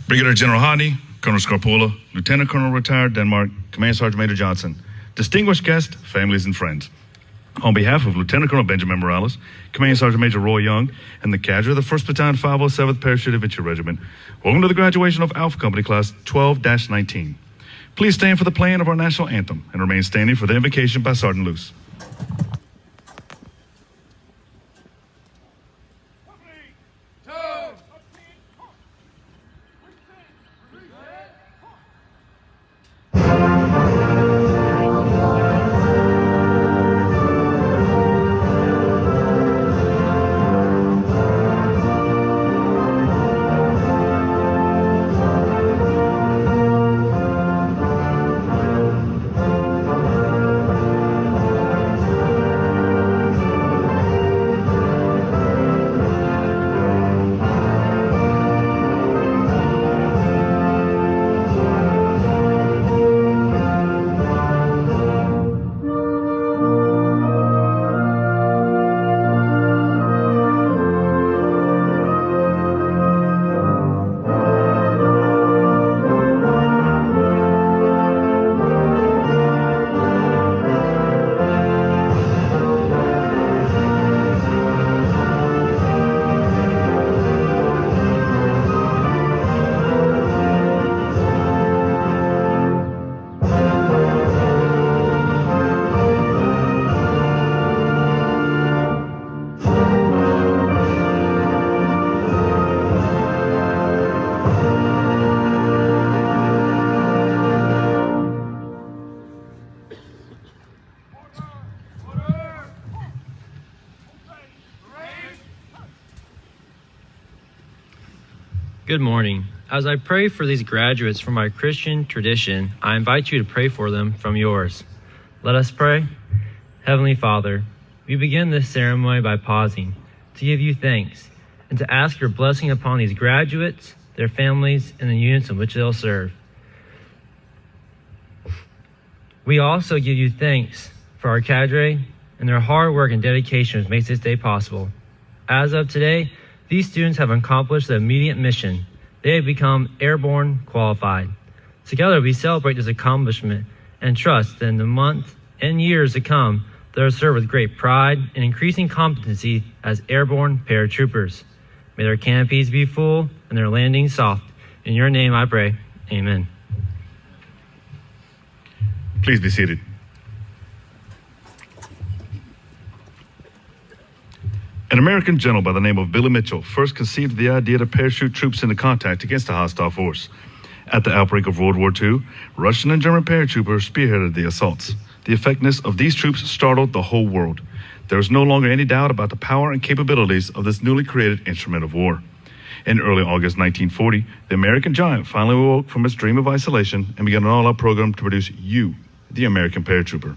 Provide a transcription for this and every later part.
Brigadier General Hodney, Colonel Scarpola, Lieutenant Colonel Retired Denmark, Command Sergeant Major Johnson, distinguished guests, families, and friends. On behalf of Lieutenant Colonel Benjamin Morales, Command Sergeant Major Roy Young, and the cadre of the 1st Battalion 507th Parachute Infantry Regiment, welcome to the graduation of Alpha Company Class 12-19. Please stand for the playing of our national anthem and remain standing for the invocation by Sergeant Luce. Good morning. As I pray for these graduates from my Christian tradition, I invite you to pray for them from yours. Let us pray. Heavenly Father, we begin this ceremony by pausing to give you thanks and to ask your blessing upon these graduates, their families, and the units in which they'll serve. We also give you thanks for our cadre and their hard work and dedication which makes this day possible. As of today, these students have accomplished the immediate mission. They have become airborne qualified. Together, we celebrate this accomplishment and trust that in the month and years to come, they will serve with great pride and increasing competency as airborne paratroopers. May their canopies be full and their landings soft. In your name I pray, amen. Please be seated. An American general by the name of Billy Mitchell first conceived the idea to parachute troops into contact against a hostile force. At the outbreak of World War II, Russian and German paratroopers spearheaded the assaults. The effectiveness of these troops startled the whole world. There was no longer any doubt about the power and capabilities of this newly created instrument of war. In early August 1940, the American giant finally awoke from its dream of isolation and began an all-out program to produce you, the American paratrooper.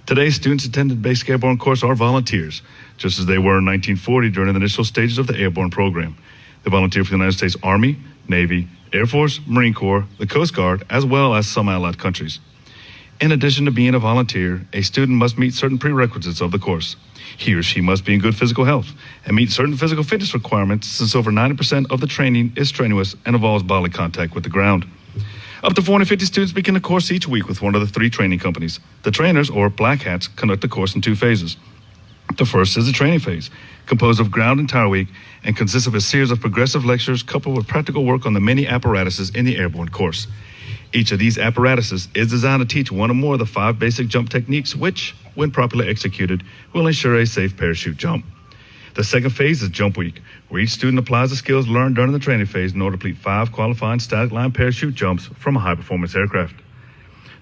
Today, students attending basic airborne course are volunteers, just as they were in 1940 during the initial stages of the airborne program. They volunteer for the United States Army, Navy, Air Force, Marine Corps, the Coast Guard, as well as some allied countries. In addition to being a volunteer, a student must meet certain prerequisites of the course. He or she must be in good physical health and meet certain physical fitness requirements, since over 90% of the training is strenuous and involves bodily contact with the ground. Up to 450 students begin the course each week with one of the 3 training companies. The trainers, or black hats, conduct the course in 2 phases. The first is the training phase, composed of ground and tower week, and consists of a series of progressive lectures coupled with practical work on the many apparatuses in the airborne course. Each of these apparatuses is designed to teach one or more of the 5 basic jump techniques which, when properly executed, will ensure a safe parachute jump. The second phase is jump week, where each student applies the skills learned during the training phase in order to complete 5 qualifying static line parachute jumps from a high-performance aircraft.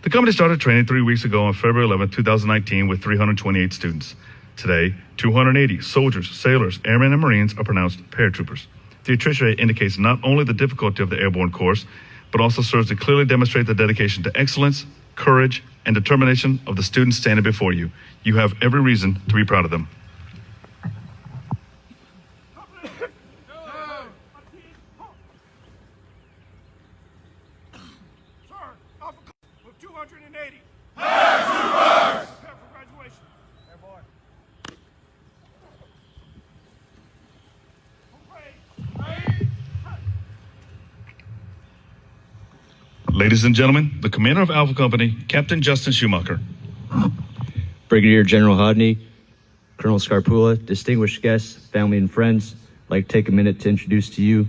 The company started training 3 weeks ago on February 11, 2019 with 328 students. Today, 280 soldiers, sailors, airmen, and Marines are pronounced paratroopers. The attrition rate indicates not only the difficulty of the airborne course, but also serves to clearly demonstrate the dedication to excellence, courage, and determination of the students standing before you. You have every reason to be proud of them. With 280. Prepare for graduation. Airborne. Ladies and gentlemen, the commander of Alpha Company, Captain Justin Schumacher. Brigadier General Hodney, Colonel Scarpula, distinguished guests, family, and friends, I'd like to take a minute to introduce to you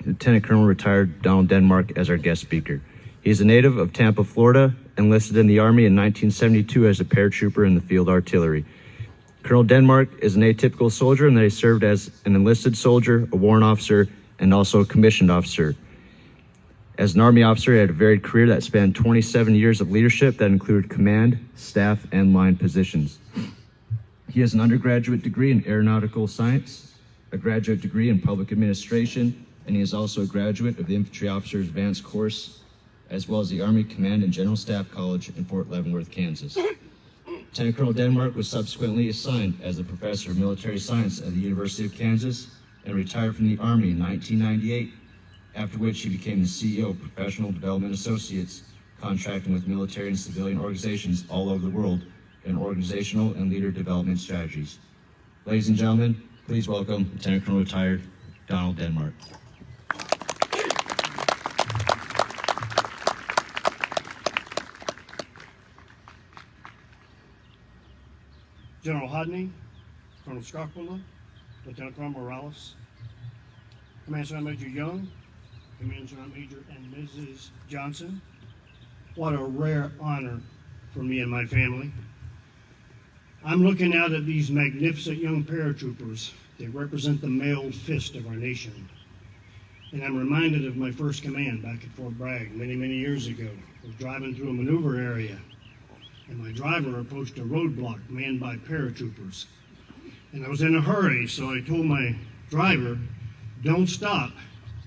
Lieutenant Colonel retired Donald Denmark as our guest speaker. He's a native of Tampa, Florida, enlisted in the Army in 1972 as a paratrooper in the field artillery. Colonel Denmark is an atypical soldier in that he served as an enlisted soldier, a warrant officer, and also a commissioned officer. As an Army officer, he had a varied career that spanned 27 years of leadership that included command, staff, and line positions. He has an undergraduate degree in aeronautical science, a graduate degree in public administration, and he is also a graduate of the Infantry Officers Advanced Course, as well as the Army Command and General Staff College in Fort Leavenworth, Kansas. Lieutenant Colonel Denmark was subsequently assigned as a professor of military science at the University of Kansas and retired from the Army in 1998, after which he became the CEO of Professional Development Associates, contracting with military and civilian organizations all over the world in organizational and leader development strategies. Ladies and gentlemen, please welcome Lieutenant Colonel retired Donald Denmark. General Hodney, Colonel Scarpula, Lieutenant Colonel Morales, Command Sergeant Major Young, Command Sergeant Major and Mrs. Johnson. What a rare honor for me and my family. I'm looking out at these magnificent young paratroopers. They represent the mailed fist of our nation. And I'm reminded of my first command back at Fort Bragg many, many years ago. I was driving through a maneuver area, and my driver approached a roadblock manned by paratroopers. And I was in a hurry, so I told my driver, "Don't stop,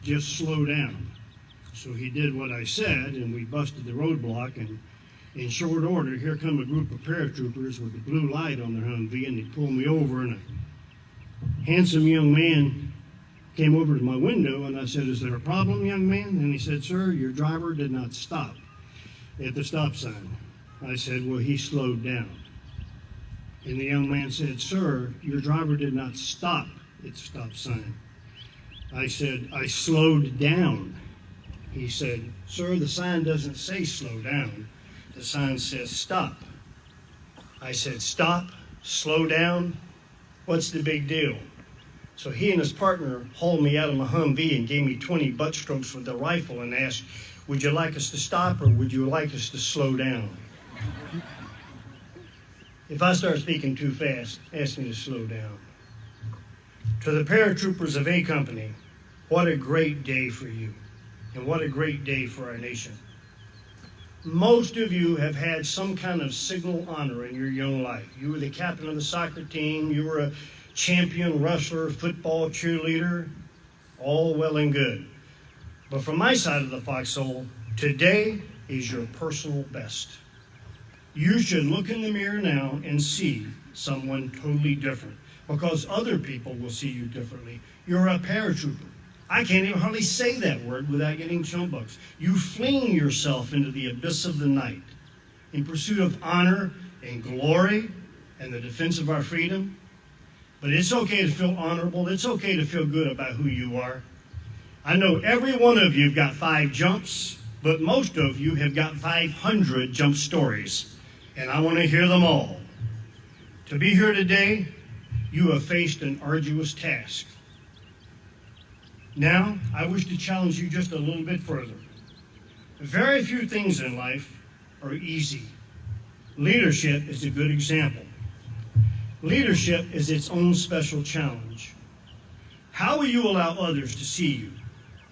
just slow down." So he did what I said, and we busted the roadblock, and in short order, here come a group of paratroopers with a blue light on their Humvee, and they pulled me over, and a handsome young man came over to my window, and I said, "Is there a problem, young man?" And he said, "Sir, your driver did not stop at the stop sign." I said, "Well, he slowed down." And the young man said, "Sir, your driver did not stop at the stop sign." I said, "I slowed down." He said, "Sir, the sign doesn't say slow down. The sign says stop." I said, "Stop, slow down, what's the big deal?" So he and his partner hauled me out of my Humvee and gave me 20 butt strokes with the rifle and asked, "Would you like us to stop or would you like us to slow down?" If I start speaking too fast, ask me to slow down. To the paratroopers of A Company, what a great day for you, and what a great day for our nation. Most of you have had some kind of signal honor in your young life. You were the captain of the soccer team, you were a champion wrestler, football, cheerleader, all well and good. But from my side of the foxhole, today is your personal best. You should look in the mirror now and see someone totally different, because other people will see you differently. You're a paratrooper. I can't even hardly say that word without getting chumbucks. You fling yourself into the abyss of the night in pursuit of honor and glory and the defense of our freedom. But it's okay to feel honorable. It's okay to feel good about who you are. I know every one of you have got 5 jumps, but most of you have got 500 jump stories, and I want to hear them all. To be here today, you have faced an arduous task. Now, I wish to challenge you just a little bit further. Very few things in life are easy. Leadership is a good example. Leadership is its own special challenge. How will you allow others to see you?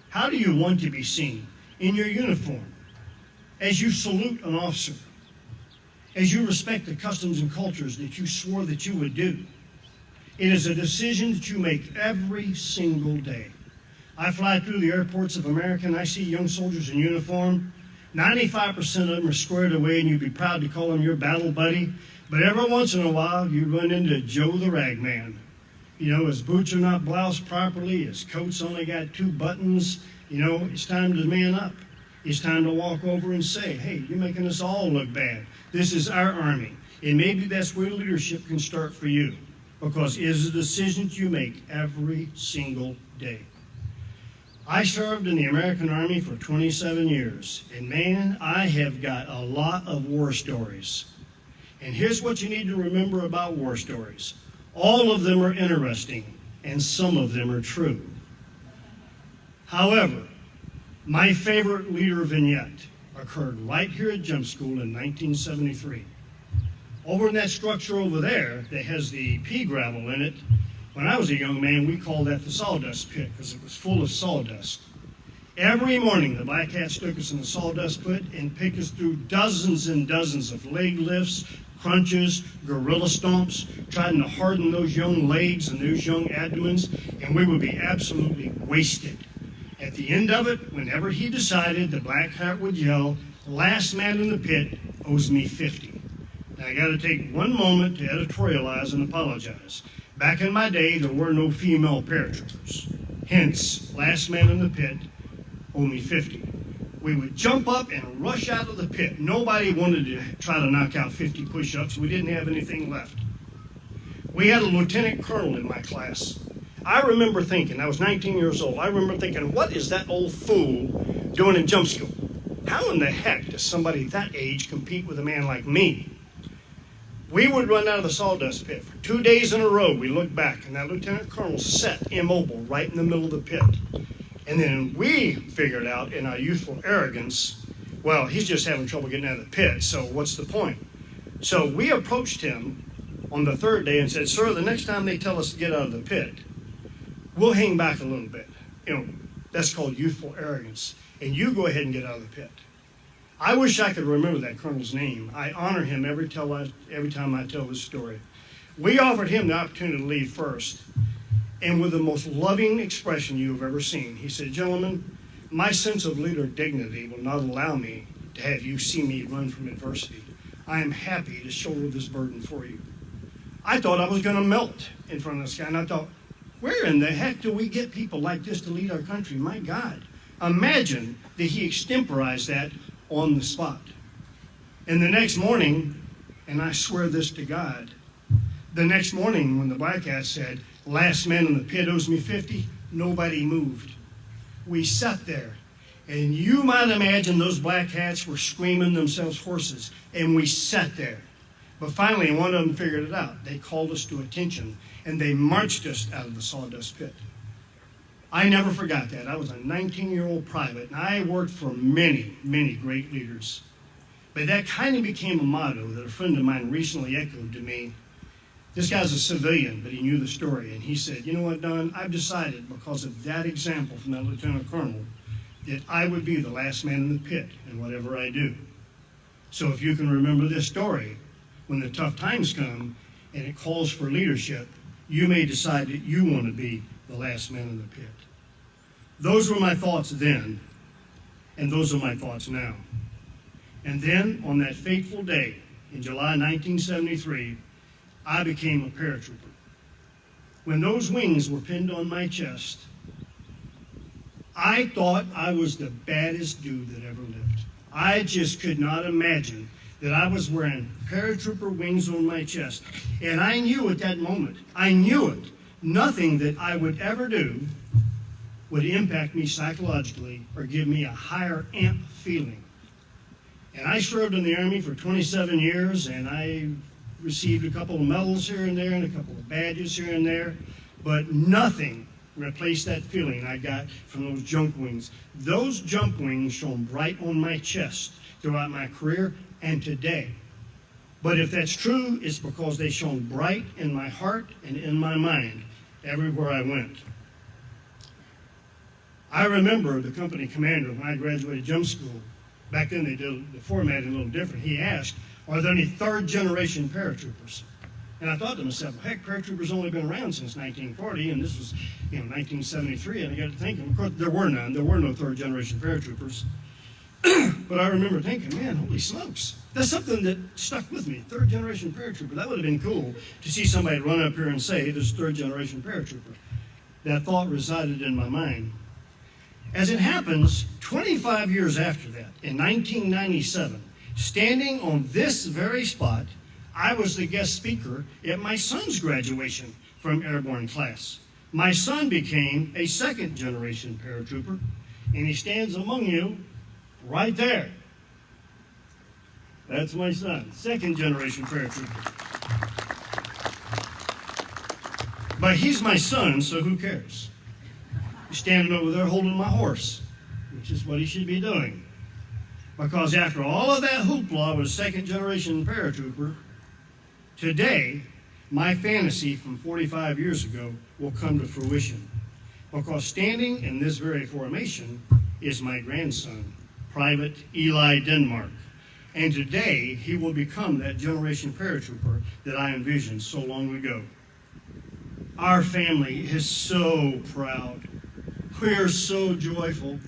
How do you want to be seen? In your uniform, as you salute an officer, as you respect the customs and cultures that you swore that you would do. It is a decision that you make every single day. I fly through the airports of America and I see young soldiers in uniform. 95% of them are squared away and you'd be proud to call them your battle buddy. But every once in a while, you run into Joe the Ragman. You know, his boots are not bloused properly, his coat's only got 2 buttons. You know, it's time to man up. It's time to walk over and say, hey, you're making us all look bad. This is our Army. And maybe that's where leadership can start for you, because it is the decisions you make every single day. I served in the American Army for 27 years, and man, I have got a lot of war stories. And here's what you need to remember about war stories. All of them are interesting, and some of them are true. However, my favorite leader vignette occurred right here at Jump School in 1973. Over in that structure over there that has the pea gravel in it, when I was a young man, we called that the sawdust pit because it was full of sawdust. Every morning, the Black Hats took us in the sawdust pit and picked us through dozens and dozens of leg lifts, crunches, gorilla stomps, trying to harden those young legs and those young abdomens, and we would be absolutely wasted. At the end of it, whenever he decided, the Black Hat would yell, "Last man in the pit owes me 50. Now, I got to take one moment to editorialize and apologize. Back in my day, there were no female paratroopers. Hence, last man in the pit owed me 50. We would jump up and rush out of the pit. Nobody wanted to try to knock out 50 push-ups. We didn't have anything left. We had a lieutenant colonel in my class. I remember thinking, I was 19 years old, I remember thinking, what is that old fool doing in jump school? How in the heck does somebody that age compete with a man like me? We would run out of the sawdust pit. For 2 days in a row, we looked back, and that lieutenant colonel sat immobile right in the middle of the pit. And then we figured out in our youthful arrogance, well, he's just having trouble getting out of the pit, so what's the point? So we approached him on the 3rd day and said, sir, the next time they tell us to get out of the pit, we'll hang back a little bit. You know, that's called youthful arrogance. And you go ahead and get out of the pit. I wish I could remember that colonel's name. I honor him every time I tell this story. We offered him the opportunity to leave first. And with the most loving expression you have ever seen, he said, gentlemen, my sense of leader dignity will not allow me to have you see me run from adversity. I am happy to shoulder this burden for you. I thought I was going to melt in front of this guy, and I thought, where in the heck do we get people like this to lead our country? My God. Imagine that he extemporized that on the spot. And the next morning, and I swear this to God, the next morning when the Black Hat said, last man in the pit owes me 50, nobody moved. We sat there, and you might imagine those Black Hats were screaming themselves hoarses, and we sat there. But finally, one of them figured it out. They called us to attention, and they marched us out of the sawdust pit. I never forgot that. I was a 19-year-old private, and I worked for many, many great leaders. But that kind of became a motto that a friend of mine recently echoed to me. This guy's a civilian, but he knew the story, and he said, you know what, Don, I've decided because of that example from that lieutenant colonel that I would be the last man in the pit in whatever I do. So if you can remember this story, when the tough times come and it calls for leadership, you may decide that you want to be the last man in the pit. Those were my thoughts then, and those are my thoughts now. And then, on that fateful day in July 1973, I became a paratrooper. When those wings were pinned on my chest, I thought I was the baddest dude that ever lived. I just could not imagine that I was wearing paratrooper wings on my chest. And I knew at that moment, I knew it, nothing that I would ever do would impact me psychologically or give me a higher amp feeling. And I served in the Army for 27 years, and I received a couple of medals here and there and a couple of badges here and there, but nothing replaced that feeling I got from those jump wings. Those jump wings shone bright on my chest throughout my career and today. But if that's true, it's because they shone bright in my heart and in my mind everywhere I went. I remember the company commander when I graduated jump school. Back then they did the formatting a little different. He asked, are there any 3rd generation paratroopers? And I thought to myself, well, heck, paratroopers only been around since 1940, and this was, 1973. And I got to thinking, of course, there were none. There were no third-generation paratroopers. But I remember thinking, man, holy smokes. That's something that stuck with me, third-generation paratrooper. That would have been cool to see somebody run up here and say, this third-generation paratrooper. That thought resided in my mind. As it happens, 25 years after that, in 1997, standing on this very spot, I was the guest speaker at my son's graduation from Airborne Class. My son became a second-generation paratrooper, and he stands among you right there. That's my son, second-generation paratrooper. But he's my son, so who cares? He's standing over there holding my horse, which is what he should be doing. Because after all of that hoopla with second-generation paratrooper, today, my fantasy from 45 years ago will come to fruition. Because standing in this very formation is my grandson, Private Eli Denmark. And today, he will become that generation paratrooper that I envisioned so long ago. Our family is so proud. We are so joyful.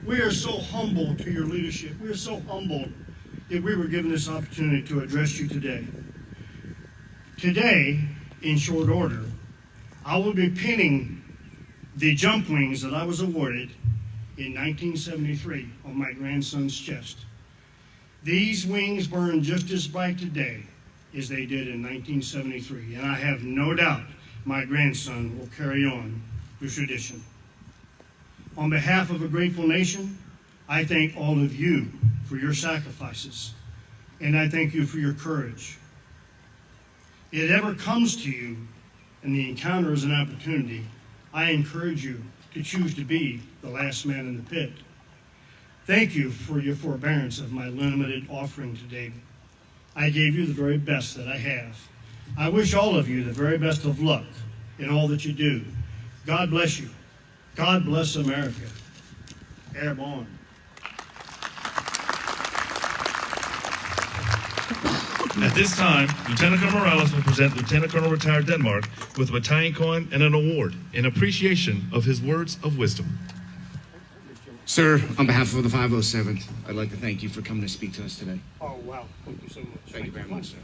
We are so humble to your leadership. We are so humbled that we were given this opportunity to address you today. Today, in short order, I will be pinning the jump wings that I was awarded in 1973 on my grandson's chest. These wings burn just as bright today as they did in 1973, and I have no doubt my grandson will carry on the tradition. On behalf of a grateful nation, I thank all of you for your sacrifices, and I thank you for your courage. If it ever comes to you and the encounter is an opportunity, I encourage you to choose to be the last man in the pit. Thank you for your forbearance of my limited offering today. I gave you the very best that I have. I wish all of you the very best of luck in all that you do. God bless you. God bless America. Airborne. At this time, Lieutenant Colonel Morales will present Lieutenant Colonel Retired Denmark with a battalion coin and an award in appreciation of his words of wisdom. Sir, on behalf of the 507th, I'd like to thank you for coming to speak to us today. Oh, wow. Thank you so much. Thank you very much, sir.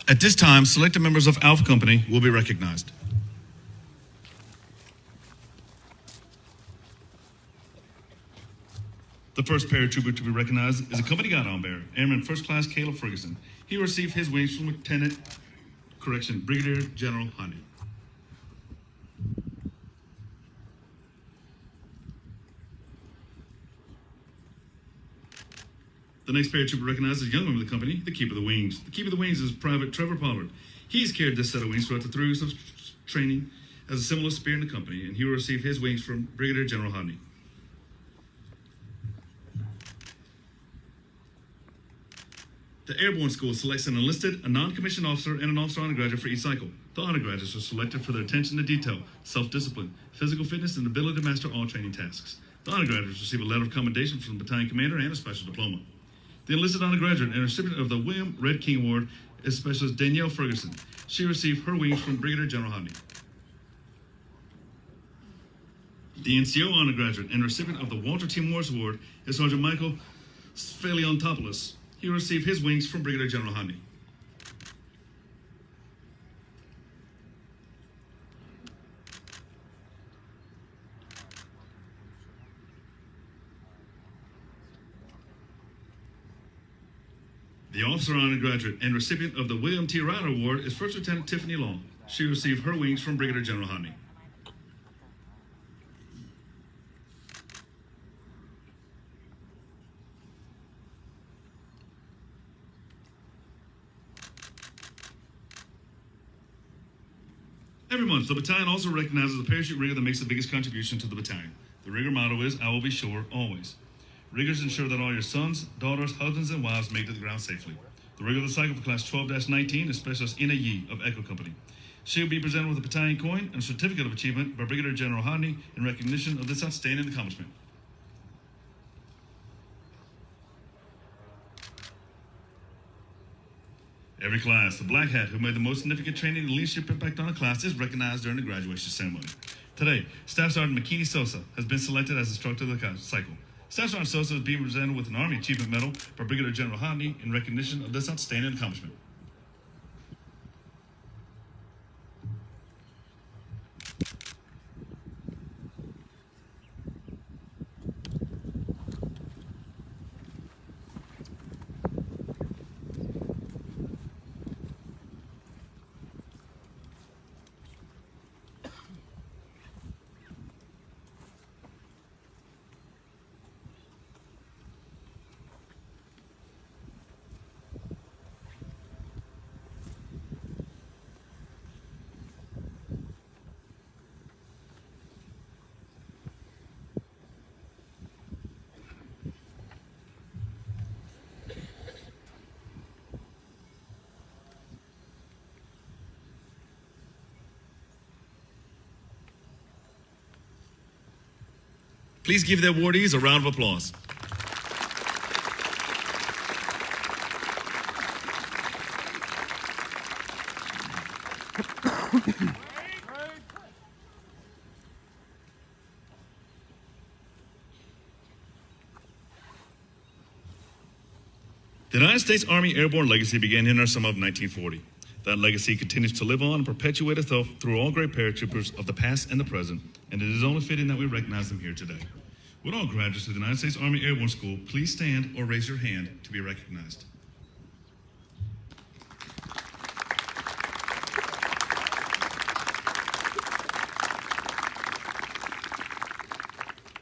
At this time, selected members of Alpha Company will be recognized. The first paratrooper to be recognized is a company guidon bearer, Airman First Class Caleb Ferguson. He received his wings from Brigadier General Honey. The next paratrooper recognized is a young member of the company, the Keeper of the Wings. The Keeper of the Wings is Private Trevor Pollard. He's carried this set of wings throughout the 3 weeks of training as a similar spear in the company, and he will receive his wings from Brigadier General Honey. The Airborne School selects an enlisted, a non-commissioned officer, and an officer undergraduate for each cycle. The undergraduates are selected for their attention to detail, self-discipline, physical fitness, and ability to master all training tasks. The undergraduates receive a letter of commendation from the battalion commander and a special diploma. The enlisted undergraduate and recipient of the William Red King Award is Specialist Danielle Ferguson. She received her wings from Brigadier General Hodney. The NCO undergraduate and recipient of the Walter T. Morris Award is Sergeant Michael Sphaleontopoulos. He received his wings from Brigadier General Hodney. The officer undergraduate and recipient of the William T. Ryder Award is First Lieutenant Tiffany Long. She received her wings from Brigadier General Hodney. Every month, the battalion also recognizes the parachute rigger that makes the biggest contribution to the battalion. The rigger motto is, I will be sure, always. Riggers ensure that all your sons, daughters, husbands, and wives make it to the ground safely. The rigger of the cycle for Class 12-19 is Specialist Ina Yi of Echo Company. She will be presented with a battalion coin and a certificate of achievement by Brigadier General Hodney in recognition of this outstanding accomplishment. Every class, the black hat who made the most significant training and leadership impact on a class is recognized during the graduation ceremony. Today, Staff Sergeant McKinney Sosa has been selected as instructor of the cycle. Staff Sergeant Sosa is being presented with an Army Achievement Medal by Brigadier General Hodney in recognition of this outstanding accomplishment. Please give the awardees a round of applause. The United States Army Airborne legacy began in our summer of 1940. That legacy continues to live on and perpetuate itself through all great paratroopers of the past and the present, and it is only fitting that we recognize them here today. Would all graduates of the United States Army Airborne School please stand or raise your hand to be recognized?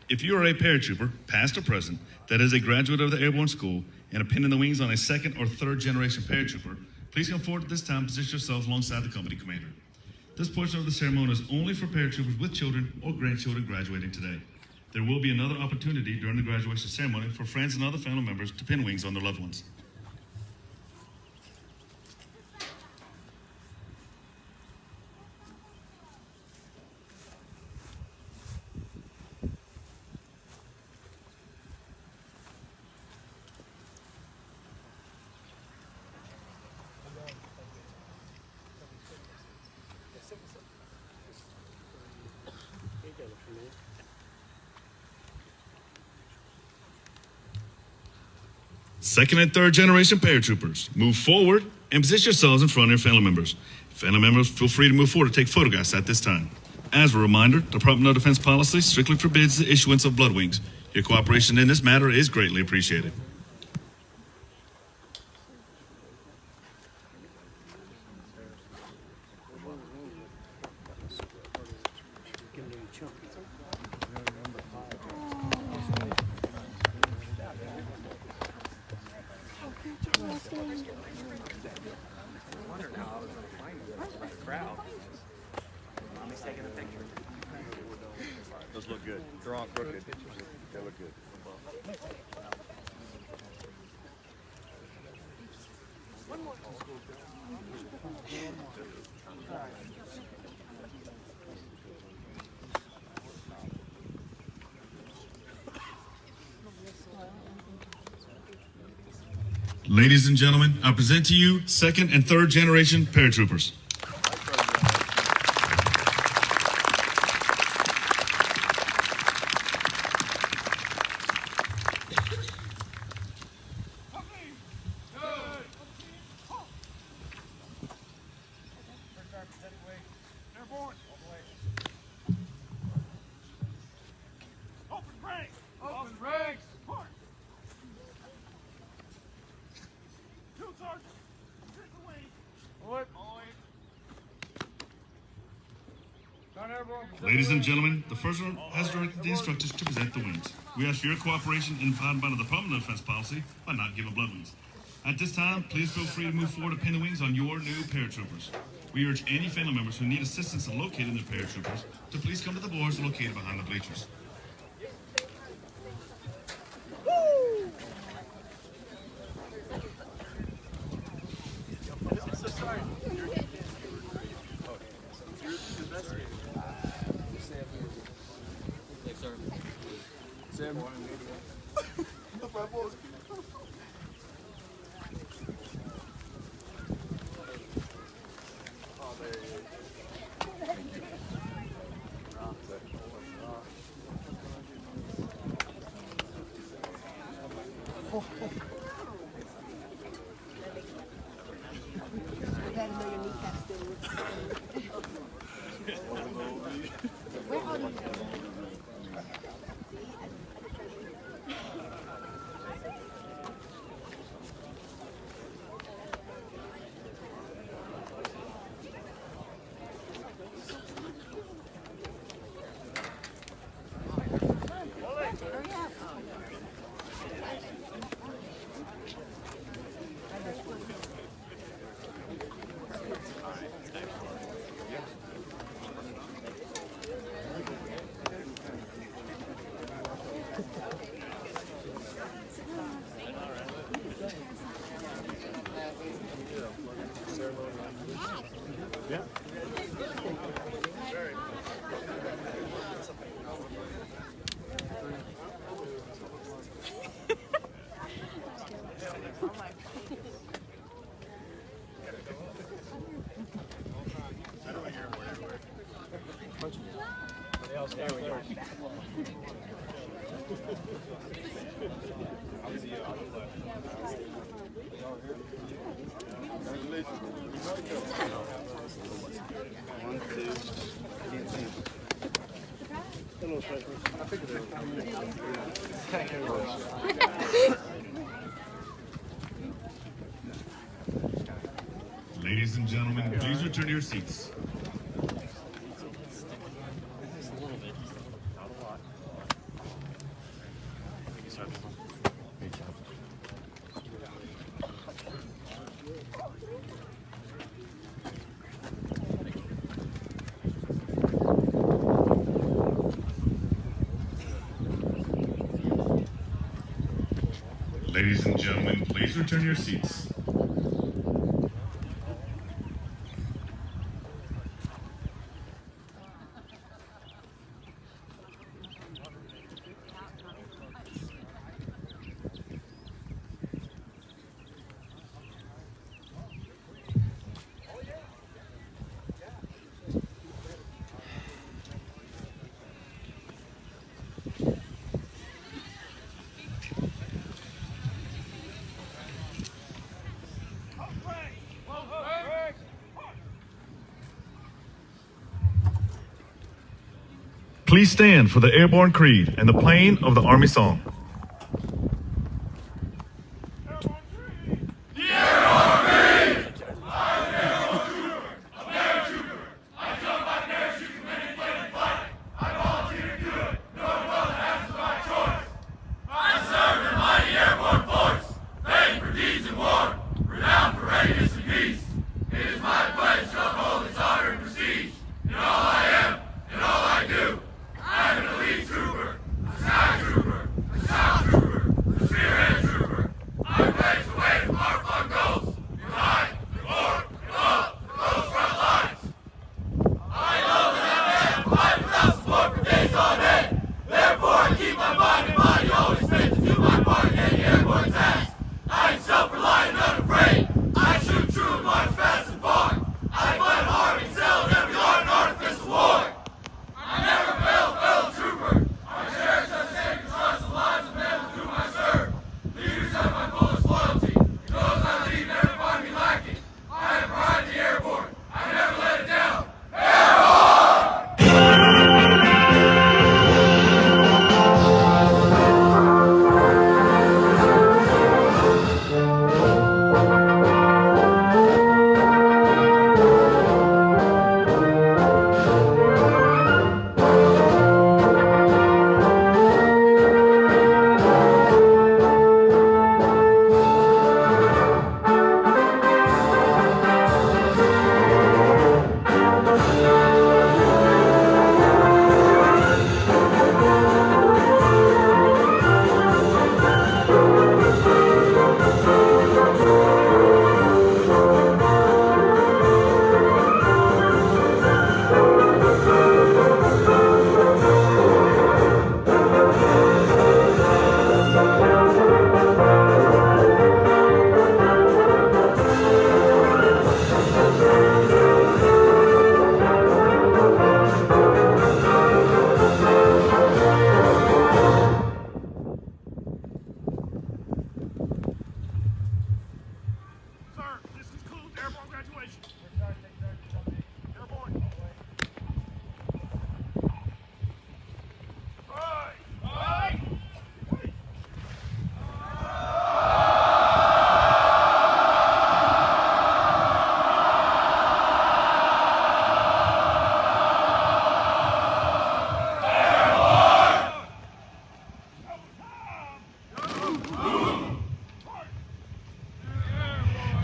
If you are a paratrooper, past or present, that is a graduate of the Airborne School and a pin in the wings on a second or third generation paratrooper, please come forward at this time and position yourselves alongside the company commander. This portion of the ceremony is only for paratroopers with children or grandchildren graduating today. There will be another opportunity during the graduation ceremony for friends and other family members to pin wings on their loved ones. Second and third generation paratroopers, move forward and position yourselves in front of your family members. Family members, feel free to move forward to take photographs at this time. As a reminder, the Department of Defense policy strictly forbids the issuance of blood wings. Your cooperation in this matter is greatly appreciated. Those look good. They're all crooked. They look good. Ladies and gentlemen, I present to you second and third generation paratroopers. Ladies and gentlemen, the first one has directed the instructors to present the wings. We ask for your cooperation in abiding by the Department of Defense policy by not giving blood wings. At this time, please feel free to move forward to pin the wings on your new paratroopers. We urge any family members who need assistance in locating their paratroopers to please come to the boards located behind the bleachers. Ladies and gentlemen, please return to your seats. Ladies and gentlemen, please return to your seats. Please stand for the Airborne Creed and the playing of the Army Song. Trooper, a sky trooper, a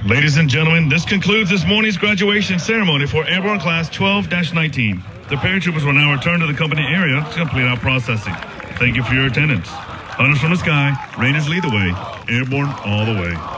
Ladies and gentlemen, this concludes this morning's graduation ceremony for Airborne Class 12-19. The paratroopers will now return to the company area to complete our processing. Thank you for your attendance. Hunters from the sky, Rangers lead the way, Airborne all the way.